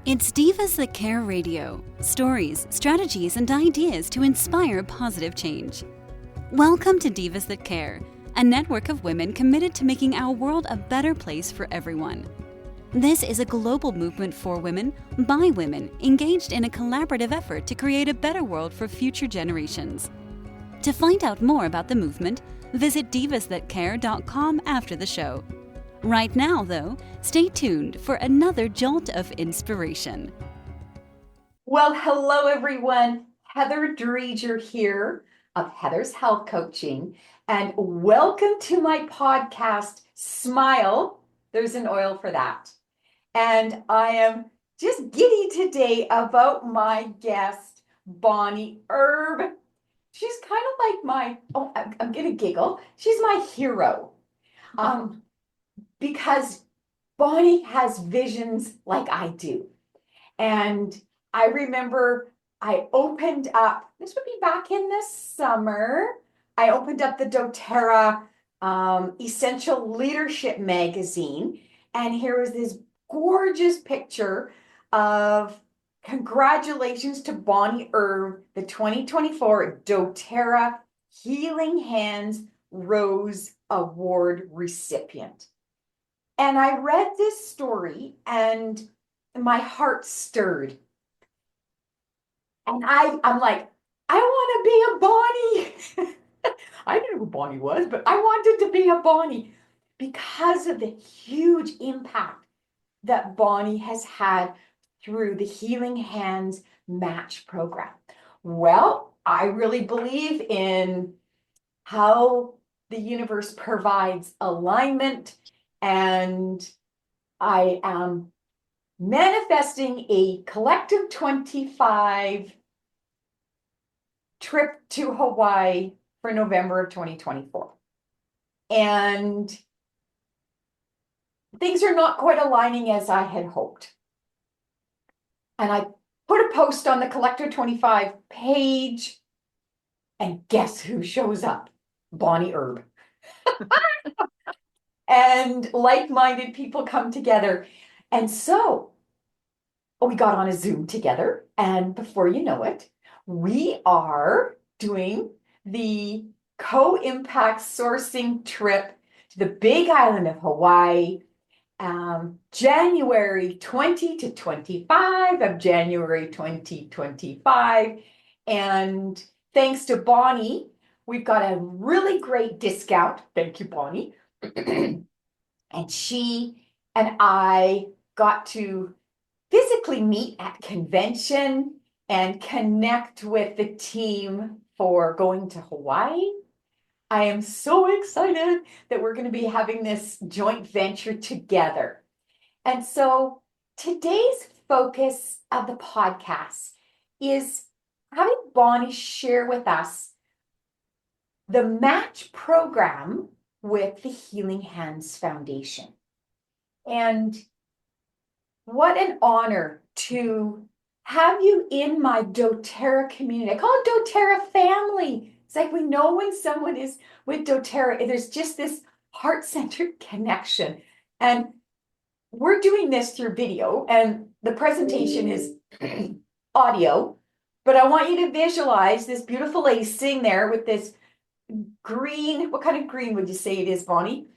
It's Divas That Care Radio. Stories, strategies, and ideas to inspire positive change. Welcome to Divas That Care, a network of women committed to making our world a better place for everyone. This is a global movement for women, by women, engaged in a collaborative effort to create a better world for future generations. To find out more about the movement, visit divasthatcare.com after the show. Right now, though, stay tuned for another jolt of inspiration. Well, hello, everyone. Heather Dreger here of Heather's Health Coaching, and welcome to my podcast, Smile. There's an oil for that. And I am just giddy today about my guest, Bonnie Erb. She's kind of like I'm going to giggle. She's my hero. Because Bonnie has visions like I do. And I remember I opened up, this would be back in the summer, I opened up the doTERRA Essential Leadership magazine. And here was this gorgeous picture of congratulations to Bonnie Erb, the 2024 doTERRA Healing Hands Rose Award recipient. And I read this story and my heart stirred. And I'm like, I want to be a Bonnie. I didn't know who Bonnie was, but I wanted to be a Bonnie because of the huge impact that Bonnie has had through the Healing Hands Match program. Well, I really believe in how the universe provides alignment, and I am manifesting a collective 25 trip to Hawaii for November of 2024. And things are not quite aligning as I had hoped. And I put a post on the Collective 25 page, and guess who shows up? Bonnie Erb. And like-minded people come together. And so we got on a Zoom together. And before you know it, we are doing the co-impact sourcing trip to the Big Island of Hawaii, January 20 to 25 of January 2025. And thanks to Bonnie, we've got a really great discount. Thank you, Bonnie. And she and I got to physically meet at convention and connect with the team for going to Hawaii. I am so excited that we're going to be having this joint venture together. And so today's focus of the podcast is having Bonnie share with us the match program with the Healing Hands Foundation. And what an honor to have you in my doTERRA community. I call it doTERRA family. It's like we know when someone is with doTERRA, there's just this heart-centered connection. And we're doing this through video, and the presentation is audio, but I want you to visualize this beautiful lady sitting there with this green. What kind of green would you say it is, Bonnie?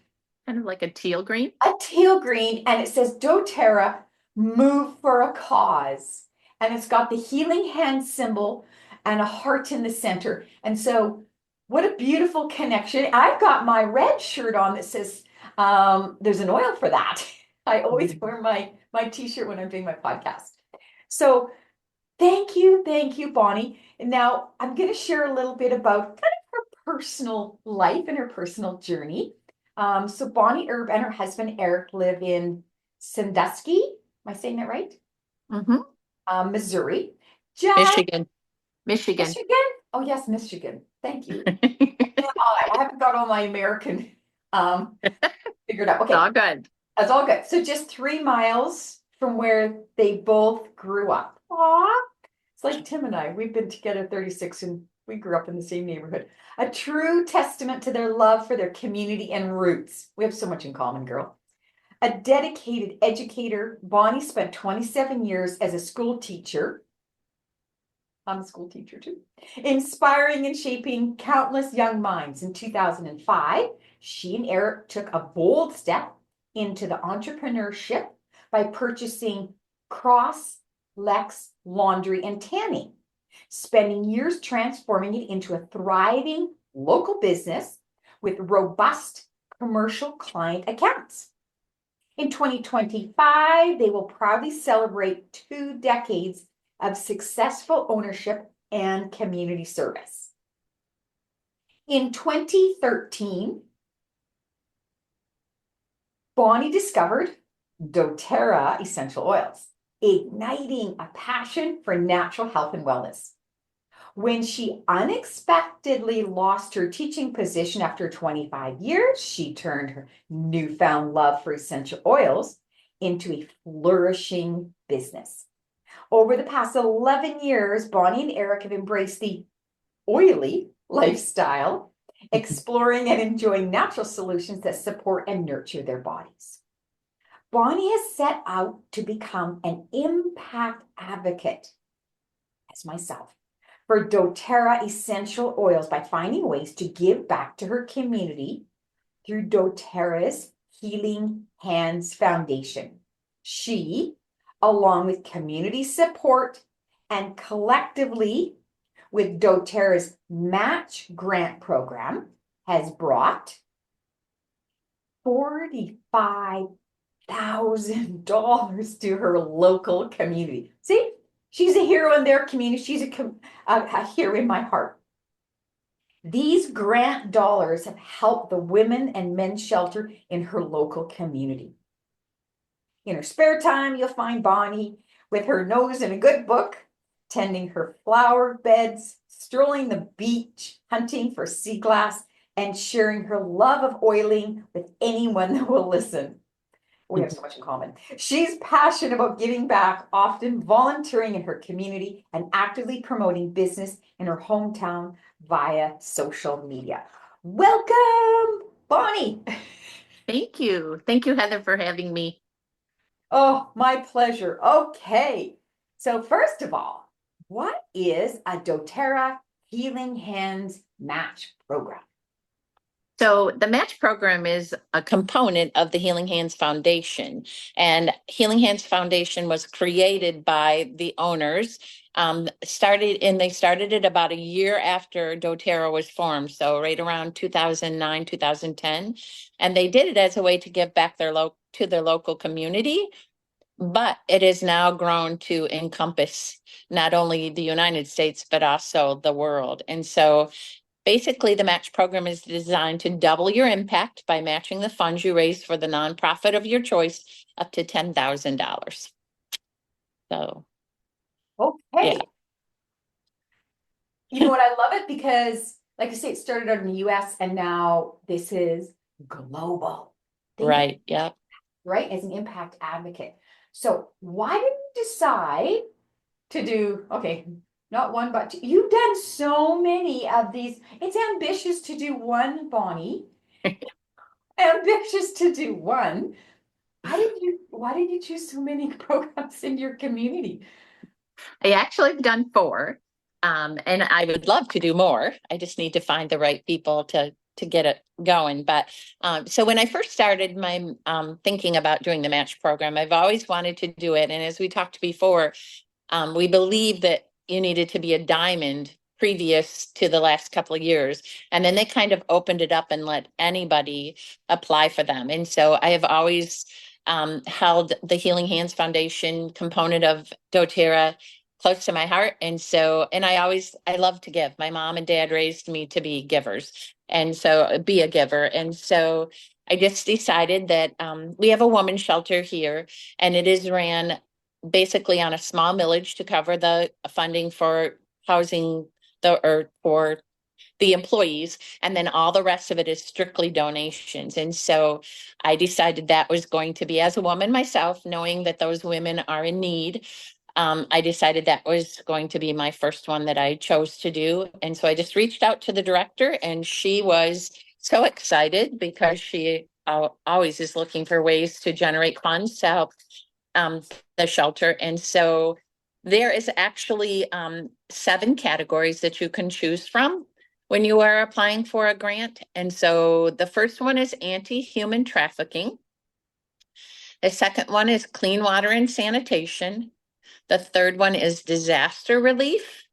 Kind of like a teal green. A teal green, and it says doTERRA, move for a cause. And it's got the healing hand symbol and a heart in the center. And so what a beautiful connection. I've got my red shirt on that says, there's an oil for that. I always wear my t-shirt when I'm doing my podcast. So thank you, Bonnie. And now I'm going to share a little bit about kind of her personal life and her personal journey. So Bonnie Erb and her husband Eric live in Sandusky. Am I saying that right? Mm-hmm. Missouri. Michigan. Oh yes, Michigan. Thank you. I haven't got all my American figured out. Okay. It's all good. That's all good. So just 3 miles from where they both grew up. Aww. It's like Tim and I. We've been together 36 and we grew up in the same neighborhood. A true testament to their love for their community and roots. We have so much in common, girl. A dedicated educator, Bonnie spent 27 years as a school teacher. I'm a school teacher too. Inspiring and shaping countless young minds. In 2005, she and Eric took a bold step into the entrepreneurship by purchasing Cross Lex Laundry and Tanning, spending years transforming it into a thriving local business with robust commercial client accounts. In 2025, they will proudly celebrate 2 decades of successful ownership and community service. In 2013, Bonnie discovered doTERRA essential oils, igniting a passion for natural health and wellness. When she unexpectedly lost her teaching position after 25 years, she turned her newfound love for essential oils into a flourishing business. Over the past 11 years, Bonnie and Eric have embraced the oily lifestyle, exploring and enjoying natural solutions that support and nurture their bodies. Bonnie has set out to become an impact advocate, as myself, for doTERRA essential oils by finding ways to give back to her community through doTERRA's Healing Hands Foundation. She, along with community support and collectively with doTERRA's Match Grant Program, has brought $45,000 to her local community. See? She's a hero in their community. She's a hero in my heart. These grant dollars have helped the women and men's shelter in her local community. In her spare time, you'll find Bonnie with her nose in a good book, tending her flower beds, strolling the beach, hunting for sea glass, and sharing her love of oiling with anyone that will listen. We have so much in common. She's passionate about giving back, often volunteering in her community and actively promoting business in her hometown via social media. Welcome, Bonnie. Thank you. Thank you, Heather, for having me. Oh, my pleasure. Okay. So first of all, what is a doTERRA Healing Hands Match Program? So the Match Program is a component of the Healing Hands Foundation, and Healing Hands Foundation was created by the owners. They started it about a year after doTERRA was formed, so right around 2009, 2010, and they did it as a way to give back to their local community. But it has now grown to encompass not only the United States, but also the world. And so basically, the Match Program is designed to double your impact by matching the funds you raise for the nonprofit of your choice up to $10,000. So, okay. Yeah. You know what? I love it because, like I say, it started out in the US and now this is global. Right. Yeah. Right? As an impact advocate. So why did you decide to do, okay, not one, but two? You've done so many of these. It's ambitious to do one, Bonnie. Ambitious to do one. Why did you choose so many programs in your community? I actually have done 4. And I would love to do more. I just need to find the right people to get it going. But so when I first started my thinking about doing the Match Program, I've always wanted to do it. And as we talked before, we believe that you needed to be a diamond previous to the last couple of years. And then they kind of opened it up and let anybody apply for them. And so I have always held the Healing Hands Foundation component of doTERRA close to my heart. And so, and I love to give. My mom and dad raised me to be givers. And so be a giver. And so I just decided that we have a woman's shelter here, and it is ran basically on a small millage to cover the funding for housing for the employees. And then all the rest of it is strictly donations. And so I decided that was going to be, as a woman myself, knowing that those women are in need, I decided that was going to be my first one that I chose to do. And so I just reached out to the director, and she was so excited because she always is looking for ways to generate funds to help the shelter. And so there is actually 7 categories that you can choose from when you are applying for a grant. And so the first one is anti-human trafficking. The second one is clean water and sanitation. The third one is disaster relief.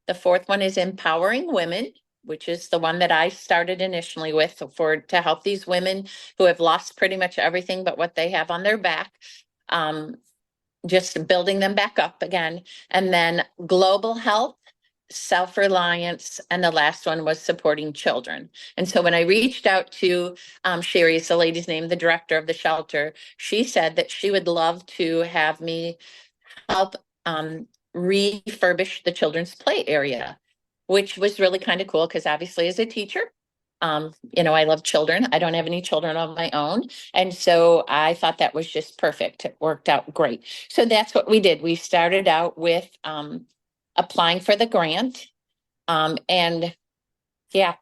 The fourth one is empowering women, which is the one that I started initially with to help these women who have lost pretty much everything but what they have on their back. Just building them back up again. And then global health, self-reliance, and the last one was supporting children. And so when I reached out to Sherry, is the lady's name, the director of the shelter, she said that she would love to have me help refurbish the children's play area, which was really kind of cool because obviously as a teacher, I love children. I don't have any children of my own. And so I thought that was just perfect. It worked out great. So that's what we did. We started out with applying for the grant. And yeah,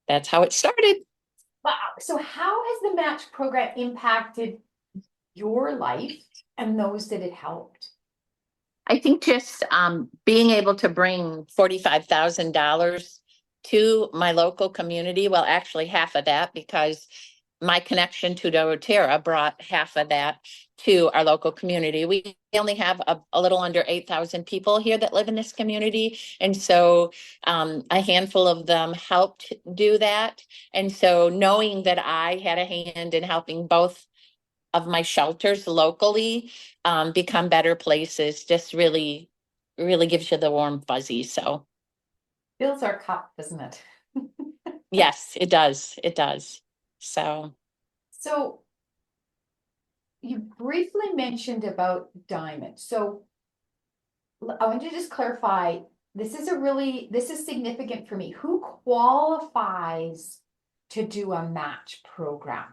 that's how it started. Wow. So how has the match program impacted your life and those that it helped? I think just being able to bring $45,000 to my local community. Well, actually half of that, because my connection to doTERRA brought half of that to our local community. We only have a little under 8,000 people here that live in this community. And so a handful of them helped do that. And so knowing that I had a hand in helping both of my shelters locally become better places just really gives you the warm fuzzy. So Fills our cup, doesn't it? yes, it does. It does. So you briefly mentioned about Diamond. So I want you to just clarify, this is significant for me. Who qualifies to do a match program?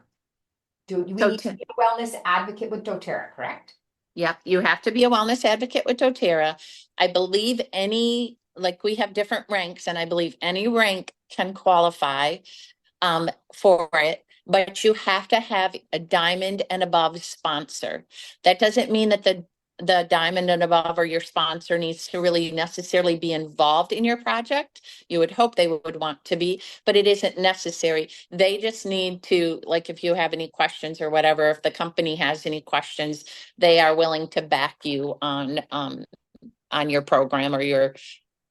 Do we need to be a wellness advocate with doTERRA, correct? Yep, you have to be a wellness advocate with doTERRA. I believe we have different ranks, and I believe any rank can qualify for it, but you have to have a diamond and above sponsor. That doesn't mean that the diamond and above or your sponsor needs to really necessarily be involved in your project. You would hope they would want to be, but it isn't necessary. They just need to, like, if you have any questions or whatever, if the company has any questions, they are willing to back you on your program or your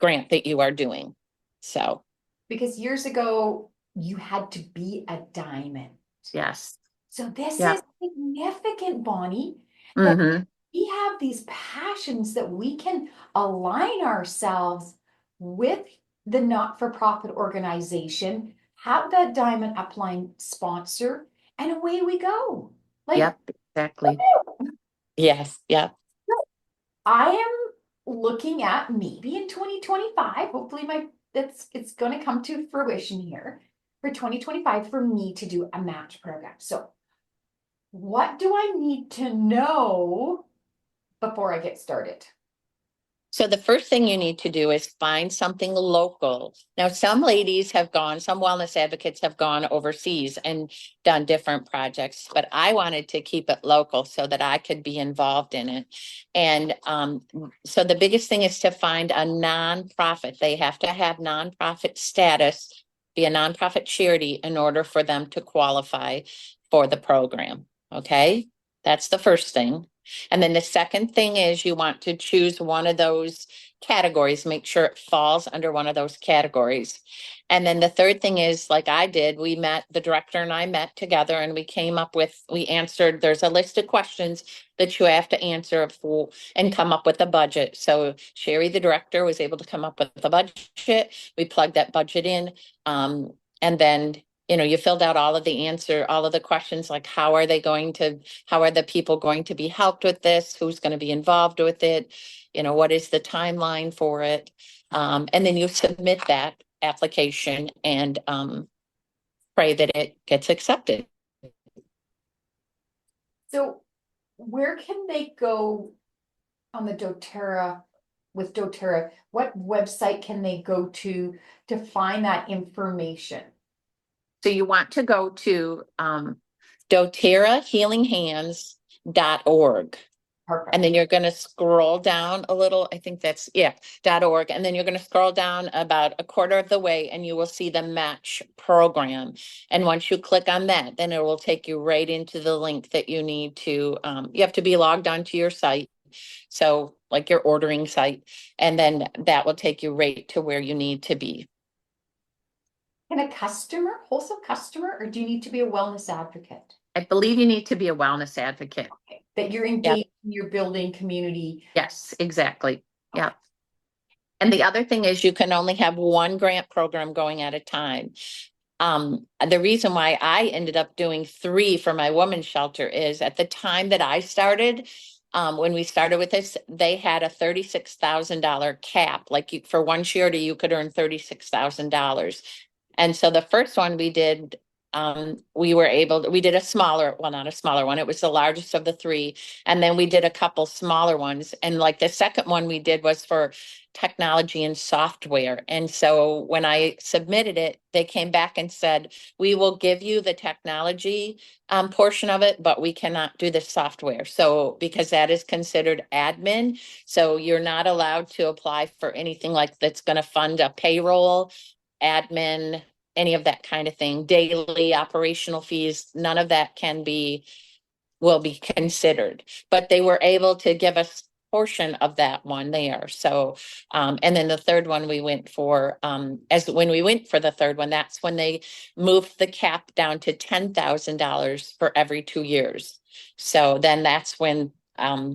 grant that you are doing. So because years ago you had to be a diamond. Yes. So this is significant, Bonnie. We have these passions that we can align ourselves with the not-for-profit organization, have that diamond upline sponsor, and away we go. Yep, exactly. Yes, yeah. I am looking at maybe in 2025, hopefully it's going to come to fruition here for 2025 for me to do a match program. So what do I need to know before I get started? So the first thing you need to do is find something local. Now, some wellness advocates have gone overseas and done different projects, but I wanted to keep it local so that I could be involved in it. And so the biggest thing is to find a nonprofit. They have to have nonprofit status, be a nonprofit charity in order for them to qualify for the program. Okay, that's the first thing. And then the second thing is you want to choose one of those categories, make sure it falls under one of those categories. And then the third thing is, like I did, the director and I met together and we answered, there's a list of questions that you have to answer and come up with a budget. So Sherry, the director, was able to come up with a budget. We plugged that budget in. And then you filled out all of the questions, like how are the people going to be helped with this? Who's going to be involved with it? What is the timeline for it? And then you submit that application and pray that it gets accepted. So where can they go on the doTERRA, with doTERRA? What website can they go to find that information? So you want to go to doTERRAHealingHands.org. Perfect. And then you're going to scroll down a little. I think that's, .org. And then you're going to scroll down about a quarter of the way and you will see the match program. And once you click on that, then it will take you right into the link that you need to, you have to be logged onto your site. So like your ordering site, and then that will take you right to where you need to be. Can a wholesale customer, or do you need to be a wellness advocate? I believe you need to be a wellness advocate. Okay. That you're engaged in your building community. Yes, exactly. Yeah. And the other thing is you can only have one grant program going at a time. The reason why I ended up doing 3 for my women's shelter is at the time that I started, when we started with this, they had a $36,000 cap. Like for one charity, you could earn $36,000. And so the first one we did, we did a smaller, well, not a smaller one. It was the largest of the 3. And then we did a couple smaller ones. And like the second one we did was for technology and software. And so when I submitted it, they came back and said, we will give you the technology portion of it, but we cannot do the software. So because that is considered admin, so you're not allowed to apply for anything like that's going to fund a payroll, admin, any of that kind of thing, daily operational fees, none of that will be considered. But they were able to give us portion of that one there. So, and then the third one we went for, when we went for the third one, that's when they moved the cap down to $10,000 for every 2 years. So then that's when my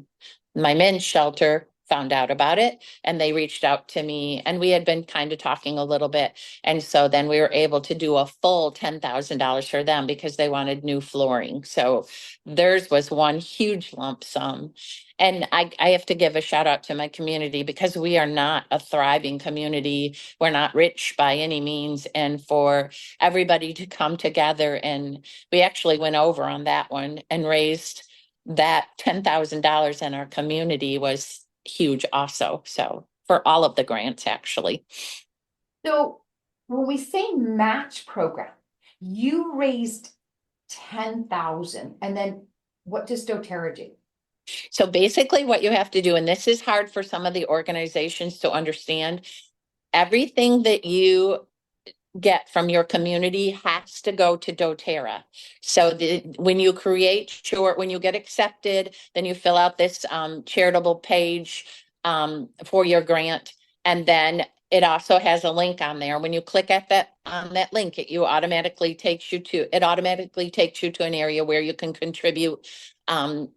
men's shelter found out about it and they reached out to me and we had been kind of talking a little bit. And so then we were able to do a full $10,000 for them because they wanted new flooring. So theirs was one huge lump sum. And I have to give a shout out to my community because we are not a thriving community. We're not rich by any means. And for everybody to come together, and we actually went over on that one and raised that $10,000 in our community was huge also. So for all of the grants, actually. So when we say match program, you raised 10,000, and then what does doTERRA do? So basically what you have to do, and this is hard for some of the organizations to understand, everything that you get from your community has to go to doTERRA. So when you when you get accepted, then you fill out this charitable page for your grant. And then it also has a link on there. When you click at that link, it automatically takes you to an area where you can contribute how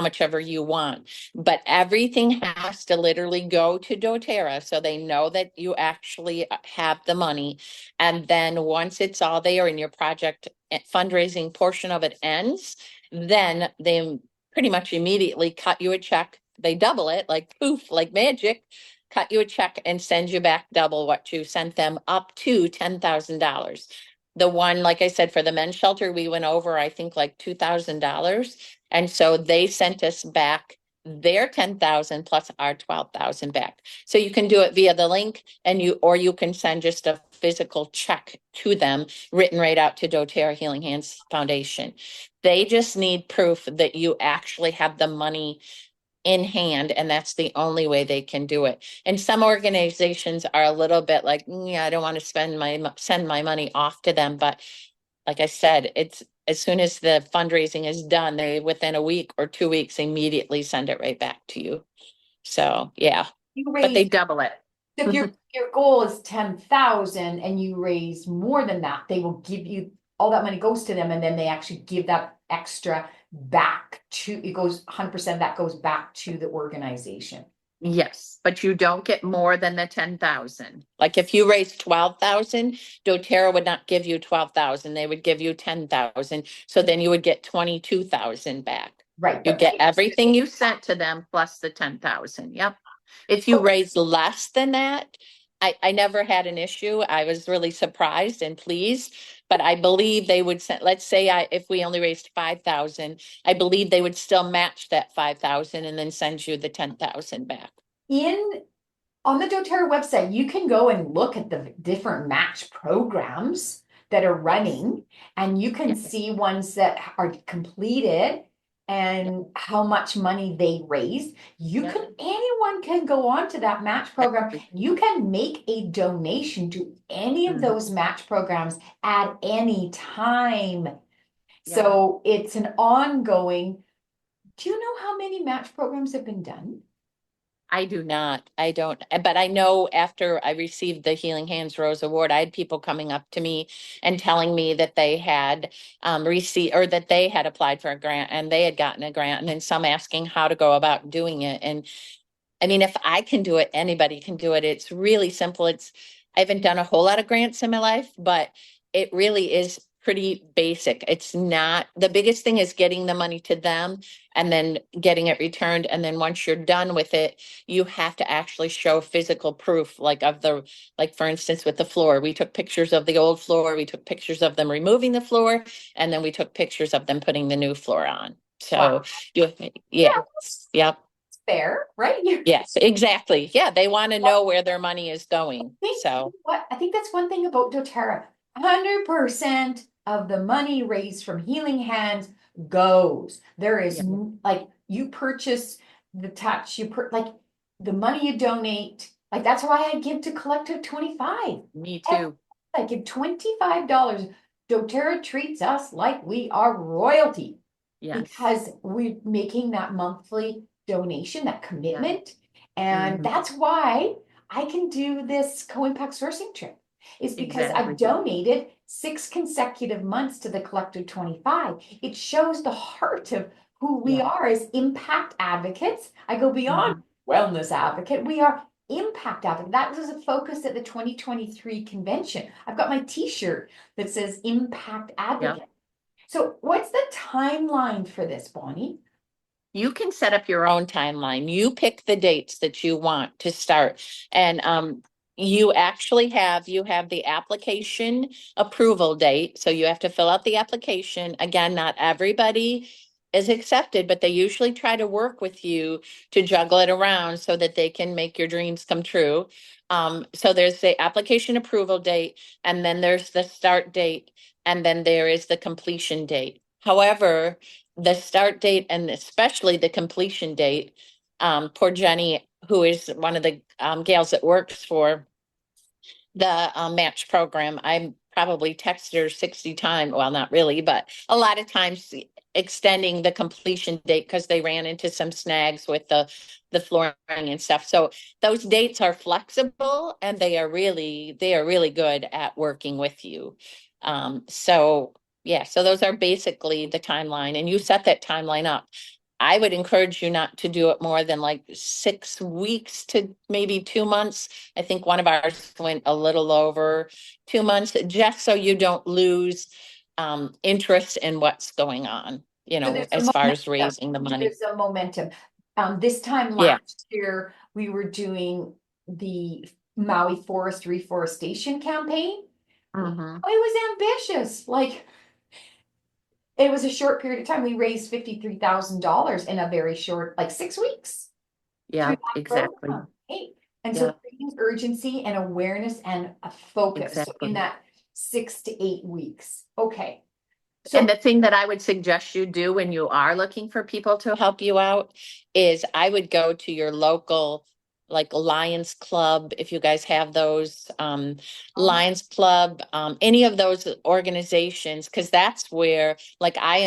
much ever you want. But everything has to literally go to doTERRA so they know that you actually have the money. And then once it's all there and your project fundraising portion of it ends, then they pretty much immediately cut you a check. They double it like poof, like magic, cut you a check and send you back double what you sent them, up to $10,000. The one, like I said, for the men's shelter, we went over, I think, like $2,000. And so they sent us back their 10,000 plus our 12,000 back. So you can do it via the link, or you can send just a physical check to them, written right out to doTERRA Healing Hands Foundation. They just need proof that you actually have the money in hand, and that's the only way they can do it. And some organizations are a little bit like, I don't want to send my money off to them. But like I said, it's as soon as the fundraising is done, they within a week or 2 weeks immediately send it right back to you. So yeah, but they double it. If your goal is 10,000 and you raise more than that, they will give you, all that money goes to them, and then they actually give that extra back to, it goes 100%, that goes back to the organization. Yes, but you don't get more than the 10,000. Like if you raise 12,000, doTERRA would not give you 12,000. They would give you 10,000. So then you would get 22,000 back. Right. You get everything you sent to them plus the 10,000. Yep. If you raise less than that, I never had an issue. I was really surprised and pleased, but I believe they would send, let's say if we only raised 5,000, I believe they would still match that 5,000 and then send you the 10,000 back. On the doTERRA website, you can go and look at the different match programs. that are running, and you can see ones that are completed and how much money they raised. Anyone can go on to that match program. You can make a donation to any of those match programs at any time. So it's an ongoing. Do you know how many match programs have been done? I do not. I don't. But I know after I received the Healing Hands Rose Award, I had people coming up to me and telling me that they had received, or that they had applied for a grant and they had gotten a grant, and then some asking how to go about doing it. And I mean, if I can do it, anybody can do it. It's really simple. I haven't done a whole lot of grants in my life, but it really is pretty basic. It's not, the biggest thing is getting the money to them and then getting it returned. And then once you're done with it, you have to actually show physical proof, like for instance, with the floor, we took pictures of the old floor, we took pictures of them removing the floor, and then we took pictures of them putting the new floor on. So, Wow. Yep. Fair, right? Yes, exactly. Yeah, they want to know where their money is going. So I think that's one thing about doTERRA. 100% of the money raised from Healing Hands goes. There is like, you purchase the touch, like the money you donate. Like, that's why I give to Collective 25. Me too. I give $25. doTERRA treats us like we are royalty. Yes. Because we're making that monthly donation, that commitment. And that's why I can do this co-impact sourcing trip, is because I've donated 6 consecutive months to the Collective 25. It shows the heart of who we are as impact advocates. I go beyond wellness advocate. We are impact advocate. That was a focus at the 2023 convention. I've got my t-shirt that says impact advocate. So what's the timeline for this, Bonnie? You can set up your own timeline. You pick the dates that you want to start. And you actually have the application approval date. So you have to fill out the application. Again, not everybody is accepted, but they usually try to work with you to juggle it around so that they can make your dreams come true. So there's the application approval date, and then there's the start date, and then there is the completion date. However, the start date and especially the completion date, poor Jenny, who is one of the gals that works for the match program, I probably texted her 60 times. Well, not really, but a lot of times extending the completion date because they ran into some snags with the flooring and stuff. So those dates are flexible, and they are really good at working with you. So those are basically the timeline, and you set that timeline up. I would encourage you not to do it more than like 6 weeks to maybe 2 months. I think one of ours went a little over 2 months, just so you don't lose interest in what's going on, as far as raising the money. There's a momentum. This time last year, we were doing the Maui Forest Reforestation campaign. It was ambitious. Like, it was a short period of time. We raised $53,000 in a very short, like 6 weeks. Yeah, exactly. And so creating urgency and awareness and a focus in that 6 to 8 weeks. Okay. So, and the thing that I would suggest you do when you are looking for people to help you out is I would go to your local, like Lions Club, if you guys have those, Lions Club, any of those organizations, because that's where, like, I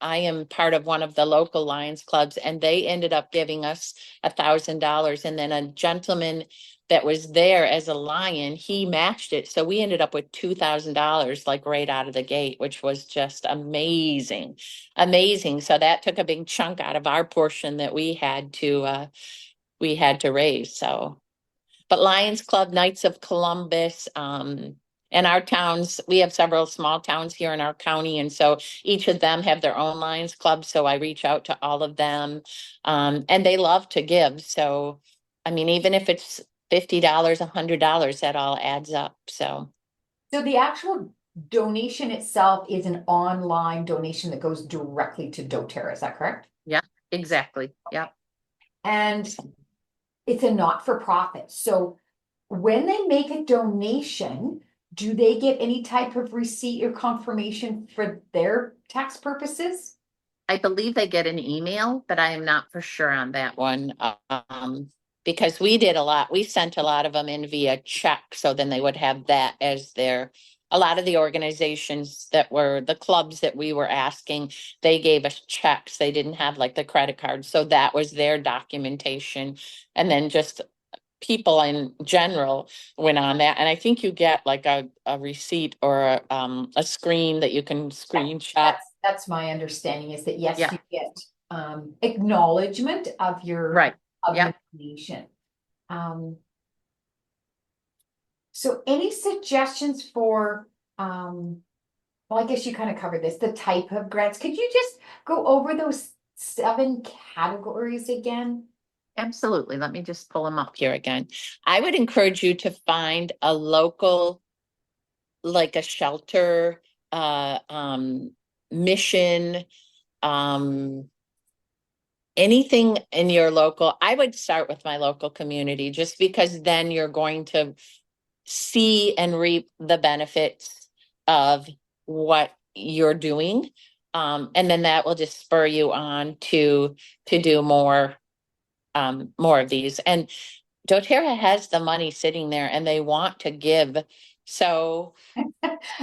am part of one of the local Lions Clubs, and they ended up giving us $1,000, and then a gentleman that was there as a lion, he matched it. So we ended up with $2,000, like right out of the gate, which was just amazing. So that took a big chunk out of our portion that we had to raise. So, but Lions Club, Knights of Columbus, and our towns, we have several small towns here in our county. And so each of them have their own Lions Club. So I reach out to all of them, and they love to give. So, I mean, even if it's $50, $100, that all adds up. So the actual donation itself is an online donation that goes directly to doTERRA. Is that correct? Yeah, exactly. Yeah. And it's a not-for-profit. So when they make a donation, do they get any type of receipt or confirmation for their tax purposes? I believe they get an email, but I am not for sure on that one. Because we did a lot, we sent a lot of them in via check, so then they would have that as their, a lot of the organizations that were the clubs that we were asking, they gave us checks. They didn't have like the credit card, so that was their documentation. And then just people in general went on that. And I think you get like a receipt or a screen that you can screenshot. That's my understanding, is that yes, Yeah. you get acknowledgement of your Right. of Yeah. your donation. So any suggestions for well, I guess you kind of covered this, the type of grants. Could you just go over those 7 categories again? Absolutely. Let me just pull them up here again. I would encourage you to find a local, like a shelter, mission, anything in your local. I would start with my local community, just because then you're going to see and reap the benefits of what you're doing. And then that will just spur you on to do more of these. And doTERRA has the money sitting there and they want to give so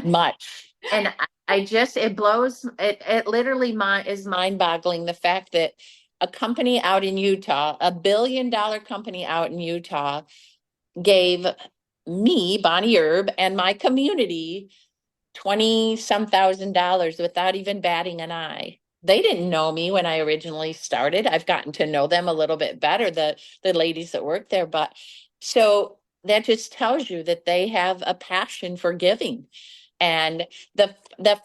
much. And I just, it blows, it literally is mind boggling, the fact that a company out in Utah, a $1 billion company out in Utah, gave me, Bonnie Herb, and my community 20 some $1,000 without even batting an eye. They didn't know me when I originally started. I've gotten to know them a little bit better, the ladies that work there. But so that just tells you that they have a passion for giving. And the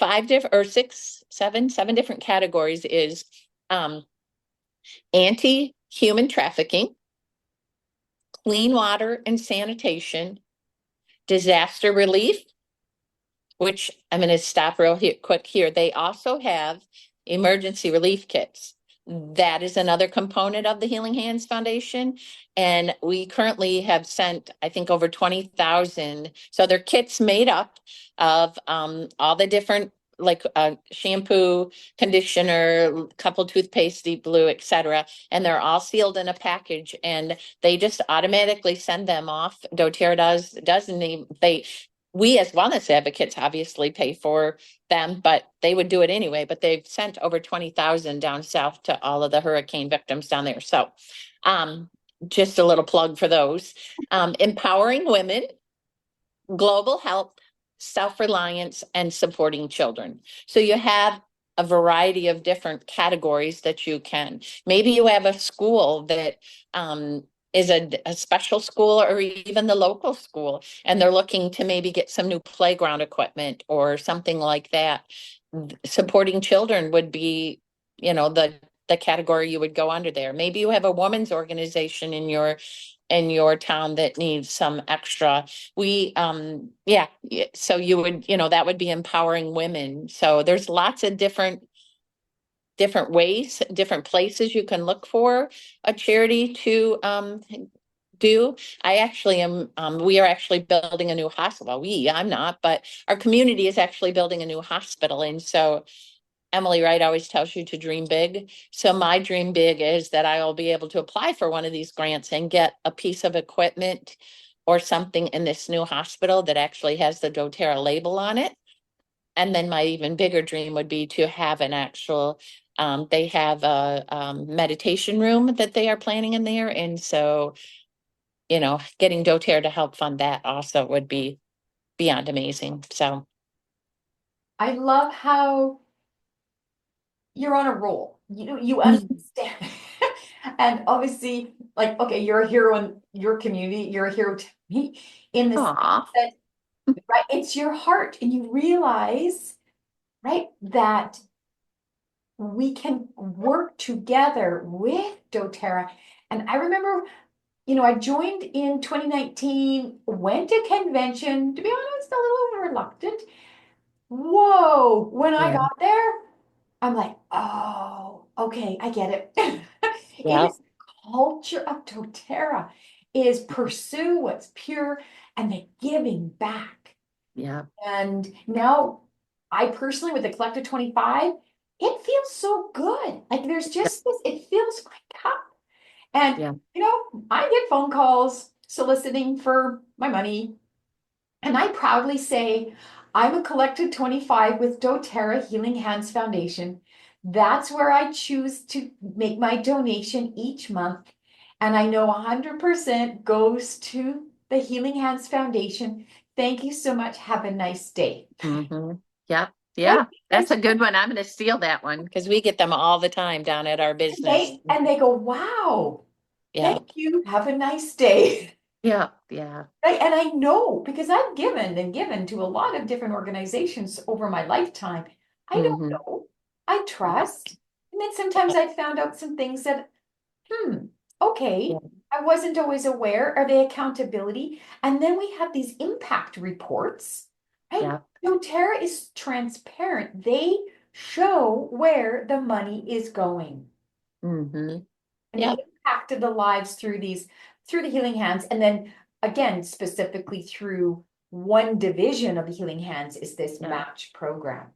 5 different or 6, 7 different categories is anti-human trafficking, clean water and sanitation, disaster relief, which I'm going to stop real quick here. They also have emergency relief kits. That is another component of the Healing Hands Foundation. And we currently have sent, I think, over 20,000. So they're kits made up of all the different, like shampoo, conditioner, couple toothpaste, Deep Blue, etc. And they're all sealed in a package, and they just automatically send them off. doTERRA doesn't even, we as wellness advocates obviously pay for them, but they would do it anyway. But they've sent over 20,000 down south to all of the hurricane victims down there. So just a little plug for those. Empowering women, global health, self-reliance, and supporting children. So you have a variety of different categories that you can. Maybe you have a school that is a special school, or even the local school, and they're looking to maybe get some new playground equipment or something like that. Supporting children would be, the category you would go under there. Maybe you have a women's organization in your town that needs some extra. So you would, that would be empowering women. So there's lots of different ways, different places you can look for a charity to do. I actually am, we are actually building a new hospital. I'm not, but our community is actually building a new hospital. And so Emily Wright always tells you to dream big. So my dream big is that I will be able to apply for one of these grants and get a piece of equipment or something in this new hospital that actually has the doTERRA label on it. And then my even bigger dream would be to have an actual, they have a meditation room that they are planning in there. And so, getting doTERRA to help fund that also would be beyond amazing. So I love how you're on a roll. You understand. And obviously, like, okay, you're a hero in your community, you're a hero to me in the sense aw. that, right, it's your heart, and you realize, right, that we can work together with doTERRA. And I remember, I joined in 2019, went to convention, to be honest, a little reluctant. Whoa, when I Yeah. got there, I'm like, oh, okay, I get it. It Yeah. is the culture of doTERRA is pursue what's pure and the giving back. Yeah. And now I personally, with the Collective 25, it feels so good. Like there's just this, it fills my cup. And, Yeah. I get phone calls soliciting for my money. And I proudly say, I'm a Collective 25 with doTERRA Healing Hands Foundation. That's where I choose to make my donation each month. And I know 100% goes to the Healing Hands Foundation. Thank you so much. Have a nice day. Hmm. Yep. Right? Yeah. That's a good one. I'm going to steal that one because we get them all the time down at our business. And they go, wow, Yeah. thank you. Have a nice day. Yeah. Yeah. Right? And I know because I've given and given to a lot of different organizations over my lifetime. I don't Hmm. know. I trust. And then sometimes I found out some things that, okay, Yeah. I wasn't always aware. Are they accountability? And then we have these impact reports, right? Yeah. doTERRA is transparent. They show where the money is going Hmm. and the Yep. impact of the lives through the Healing Hands. And then again, specifically through one division of the Healing Hands is this Yeah. match program.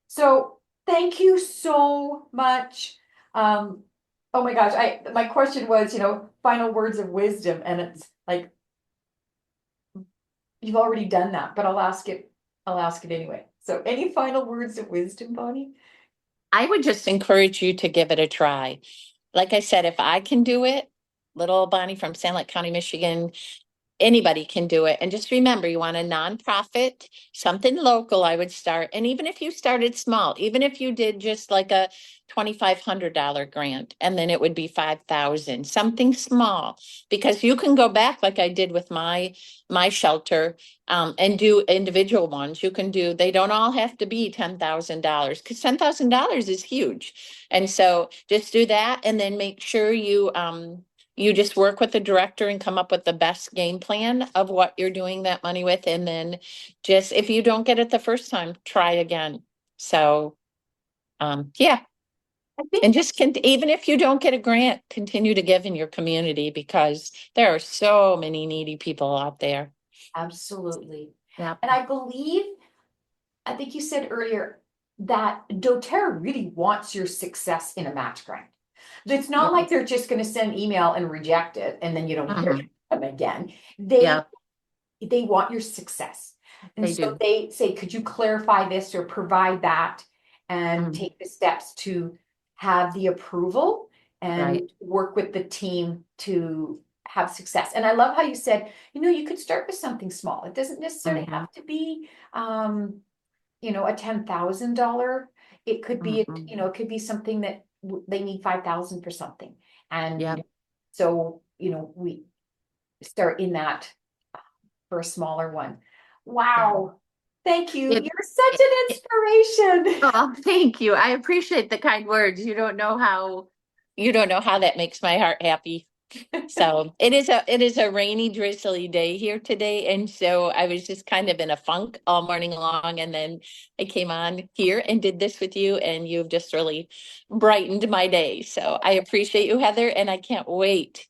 So thank you so much. Oh my gosh, my question was, final words of wisdom, and it's like you've already done that, but I'll ask it anyway. So any final words of wisdom, Bonnie? I would just encourage you to give it a try. Like I said, if I can do it, little Bonnie from Sand Lake County, Michigan, anybody can do it. And just remember, you want a nonprofit, something local, I would start. And even if you started small, even if you did just like a $2,500 grant, and then it would be 5,000, something small, because you can go back like I did with my shelter, and do individual ones. You can do, they don't all have to be $10,000 because $10,000 is huge. And so just do that and then make sure you just work with the director and come up with the best game plan of what you're doing that money with. And then just, if you don't get it the first time, try again. So, yeah. I think And just can, even if you don't get a grant, continue to give in your community because there are so many needy people out there. absolutely. Yeah. And I think you said earlier that doTERRA really wants your success in a match grant. It's not like they're just going to send email and reject it and then you don't hear Mhm. from them again. Yeah, They want your success. And they so do. they say, could you clarify this or provide that and Mhm. take the steps to have the approval Right. and work with the team to have success. And I love how you said, you could start with something small. It doesn't necessarily Mhm. have to be a $10,000. It could be, Mhm. it could be something that they need 5,000 for something. Yeah. And so, we start in that for a smaller one. Yeah. Wow. Thank you. It, You're such it, an inspiration. oh, thank you. I appreciate the kind words. You don't know how that makes my heart happy. So it is a rainy, drizzly day here today. And so I was just kind of in a funk all morning long. And then I came on here and did this with you, and you've just really brightened my day. So I appreciate you, Heather, and I can't wait.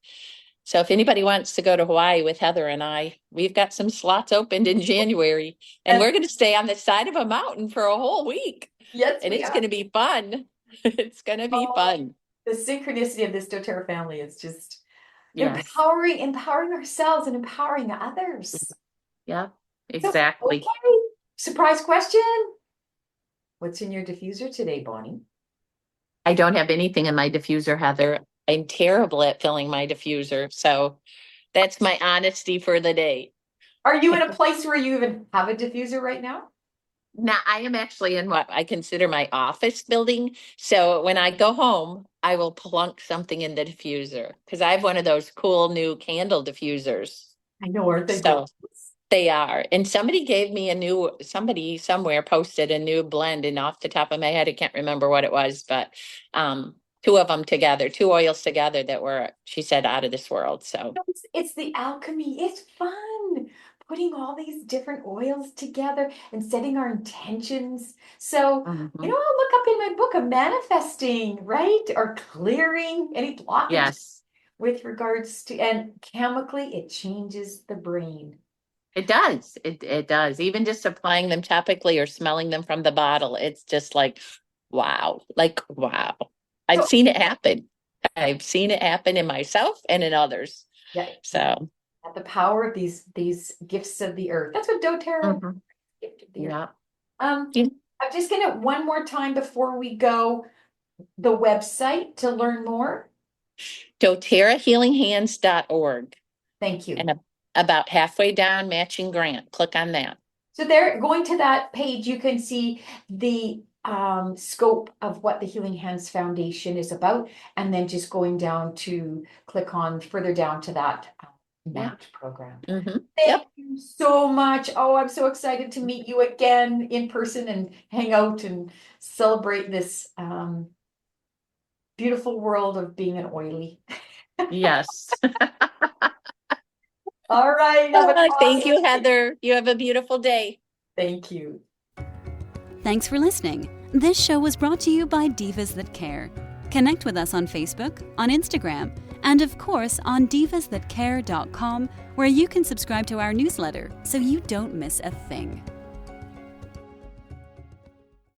So if anybody wants to go to Hawaii with Heather and I, we've got some slots opened in January, and And we're going to stay on the side of a mountain for a whole week. yes, And we it's are. going to be fun. It's going to be Oh, fun. the synchronicity of this doTERRA family is just Yes. empowering ourselves and empowering others. Yeah, So, exactly. okay. Surprise question. What's in your diffuser today, Bonnie? I don't have anything in my diffuser, Heather. I'm terrible at filling my diffuser. So that's my honesty for the day. Are you in a place where you even have a diffuser right now? Now, I am actually in what I consider my office building. So when I go home, I will plunk something in the diffuser because I have one of those cool new candle diffusers. I know, aren't they So gorgeous? they are. And somebody gave me somebody somewhere posted a new blend, and off the top of my head, I can't remember what it was, but two of them together, two oils together that were, she said, out of this world. So It's the alchemy. It's fun putting all these different oils together and setting our intentions. So, mhm. I'll look up in my book of manifesting, right? Or clearing any blockage Yes. with regards to, and chemically, it changes the brain. It does. It does. Even just applying them topically or smelling them from the bottle, it's just like, wow. Like, wow. I've So- seen it happen. I've seen it happen in myself and in others. Yeah. So, The power of these gifts of the earth. That's what doTERRA mhm, gift of the earth. yeah. Um, Yeah. I'm just gonna one more time before we go, the website to learn more. doTerraHealingHands.org Thank you. and about halfway down, matching grant. Click on that. So there, going to that page, you can see the scope of what the Healing Hands Foundation is about, and then just going down to click on further down to that match program. Mm-hmm. Thank you so much. Oh, I'm so excited to meet you again in person and hang out and celebrate this beautiful world of being an oily. Yes. All right. Have an Thank you, awesome- Heather. You have a beautiful day. Thank you. Thanks for listening. This show was brought to you by Divas That Care. Connect with us on Facebook, on Instagram, and of course on divasthatcare.com, where you can subscribe to our newsletter so you don't miss a thing.